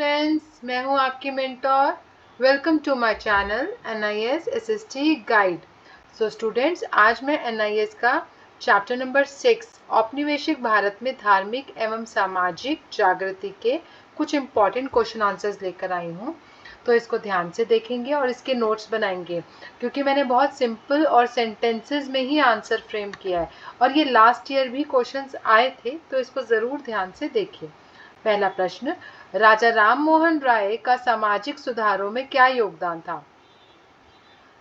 Friends, मैं हूं आपकी mentor. Welcome to my channel NIS SST guide. So students, आज मैं NIS का चैप्टर नंबर 6 औपनिवेशिक भारत में धार्मिक एवं सामाजिक जागृति के कुछ इंपॉर्टेंट क्वेश्चन आंसर्स लेकर आई हूं। तो इसको ध्यान से देखेंगे और इसके नोट्स बनाएंगे, क्योंकि मैंने बहुत सिंपल और सेंटेंसेस में ही आंसर फ्रेम किया है और ये लास्ट ईयर भी क्वेश्चंस आए थे, तो इसको ज़रूर ध्यान से देखिए। पहला प्रश्न, राजा राम मोहन राय का सामाजिक सुधारों में क्या योगदान था?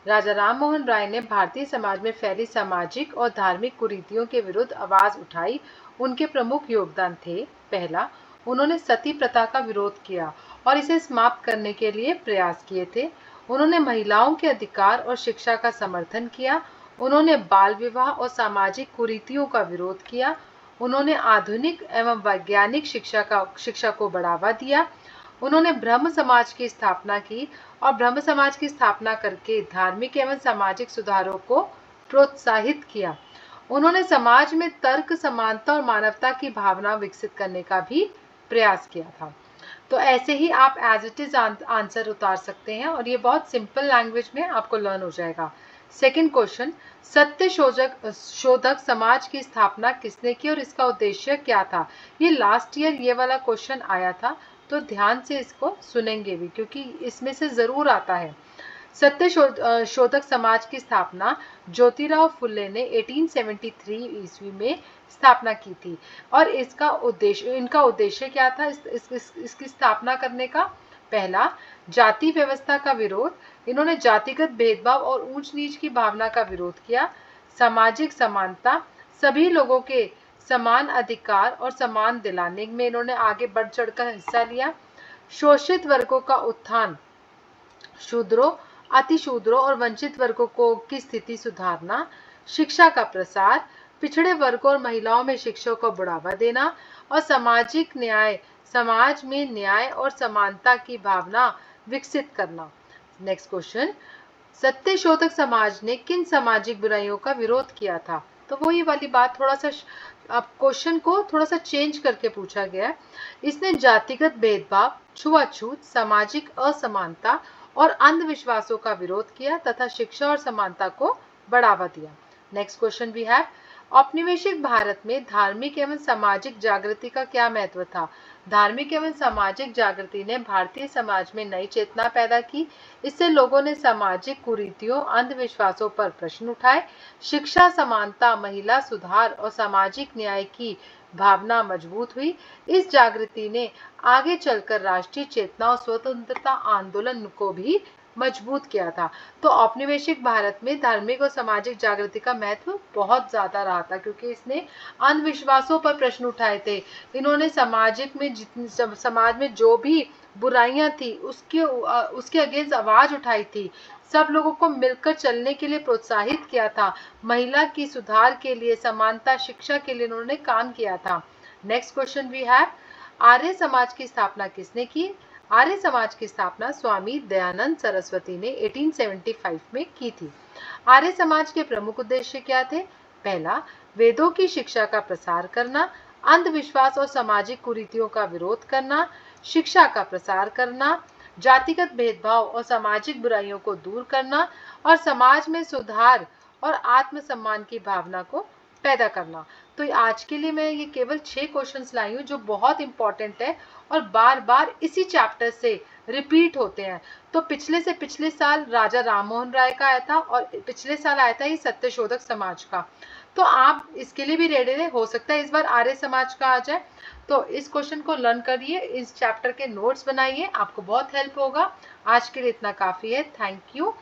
राजा राम मोहन राय ने भारतीय समाज में फैली सामाजिक और धार्मिक कुरीतियों के विरुद्ध आवाज उठाई। उनके प्रमुख योगदान थे, पहला, उन्होंने सती प्रथा का विरोध किया और इसे समाप्त करने के लिए प्रयास किए थे। उन्होंने महिलाओं के अधिकार और शिक्षा का समर्थन किया। उन्होंने बाल विवाह और सामाजिक कुरीतियों का विरोध किया। उन्होंने आधुनिक एवं वैज्ञानिक शिक्षा को बढ़ावा दिया। उन्होंने ब्रह्म समाज की स्थापना की और ब्रह्म समाज की स्थापना करके धार्मिक एवं सामाजिक सुधारों को प्रोत्साहित किया। उन्होंने समाज में तर्क, समानता और मानवता की भावना विकसित करने का भी प्रयास किया था। तो ऐसे ही आप एज इट इज आंसर उतार सकते हैं और ये बहुत सिंपल लैंग्वेज में आपको लर्न हो जाएगा। सेकंड क्वेश्चन, सत्य शोधक समाज की स्थापना किसने की और इसका उद्देश्य क्या था? ये लास्ट ईयर ये वाला क्वेश्चन आया था, तो ध्यान से इसको सुनेंगे भी, क्योंकि इसमें से जरूर आता है। सत्य शोधक समाज की स्थापना ज्योतिराव फुले ने 1873 ईस्वी में स्थापना की थी और इनका उद्देश्य क्या था इसकी स्थापना करने का? पहला, जाति व्यवस्था का विरोध। इन्होंने जातिगत भेदभाव और ऊंच नीच की भावना का विरोध किया। सामाजिक समानता, सभी लोगों के समान अधिकार और सम्मान दिलाने में इन्होंने आगे बढ़ चढ़कर हिस्सा लिया। शोषित वर्गों का उत्थान, शूद्रों, अतिशूद्रों और वंचित वर्गों की स्थिति सुधारना। शिक्षा का प्रसार, पिछड़े वर्गों और महिलाओं में शिक्षा को बढ़ावा देना और सामाजिक न्याय, समाज में न्याय और समानता की भावना विकसित करना। नेक्स्ट क्वेश्चन, सत्य शोधक समाज ने किन सामाजिक बुराइयों का विरोध किया था? तो वो ये वाली बात, थोड़ा सा अब क्वेश्चन को थोड़ा सा चेंज करके पूछा गया। इसने जातिगत भेदभाव, छुआछूत, सामाजिक असमानता और अंधविश्वासों का विरोध किया तथा शिक्षा और समानता को बढ़ावा दिया। नेक्स्ट क्वेश्चन वी हैव, औपनिवेशिक भारत में धार्मिक एवं सामाजिक जागृति का क्या महत्व था? धार्मिक एवं सामाजिक जागृति ने भारतीय समाज में नई चेतना पैदा की। इससे लोगों ने सामाजिक कुरीतियों, अंधविश्वासों पर प्रश्न उठाए। शिक्षा, समानता, महिला सुधार और सामाजिक न्याय की भावना मजबूत हुई। इस जागृति ने आगे चलकर राष्ट्रीय चेतना और स्वतंत्रता आंदोलन को भी मजबूत किया था। तो औपनिवेशिक भारत में धार्मिक और सामाजिक जागृति का महत्व बहुत ज्यादा रहा था, क्योंकि इसने अंधविश्वासों पर प्रश्न उठाए थे। इन्होंने समाज में जो भी बुराइयां थी उसके अगेंस्ट आवाज उठाई थी। सब लोगों को मिलकर चलने के लिए प्रोत्साहित किया था। महिला की सुधार के लिए, समानता, शिक्षा के लिए इन्होंने काम किया था। Next question we have, Arya Samaj की स्थापना किसने की? आर्य समाज की स्थापना स्वामी दयानंद सरस्वती ने 1875 में की थी। आर्य समाज के प्रमुख उद्देश्य क्या थे? पहला, वेदों की शिक्षा का प्रसार करना, अंधविश्वास और सामाजिक कुरीतियों का विरोध करना, शिक्षा का प्रसार करना, जातिगत भेदभाव और सामाजिक बुराइयों को दूर करना और समाज में सुधार और आत्मसम्मान की भावना को पैदा करना। तो आज के लिए मैं ये केवल 6 क्वेश्चंस लाई हूँ जो बहुत इंपॉर्टेंट है और बार बार इसी चैप्टर से रिपीट होते हैं। तो पिछले साल राजा राम मोहन राय का आया था और पिछले साल आया था ये सत्य शोधक समाज का। तो आप इसके लिए भी रेडी रहे, हो सकता है इस बार आर्य समाज का आ जाए। तो इस क्वेश्चन को लर्न करिए, इस चैप्टर के नोट्स बनाइए, आपको बहुत हेल्प होगा। आज के लिए इतना काफी है। Thank you.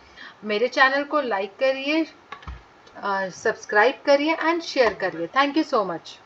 मेरे चैनल को लाइक करिए, सब्सक्राइब करिए एंड शेयर करिए। Thank you so much.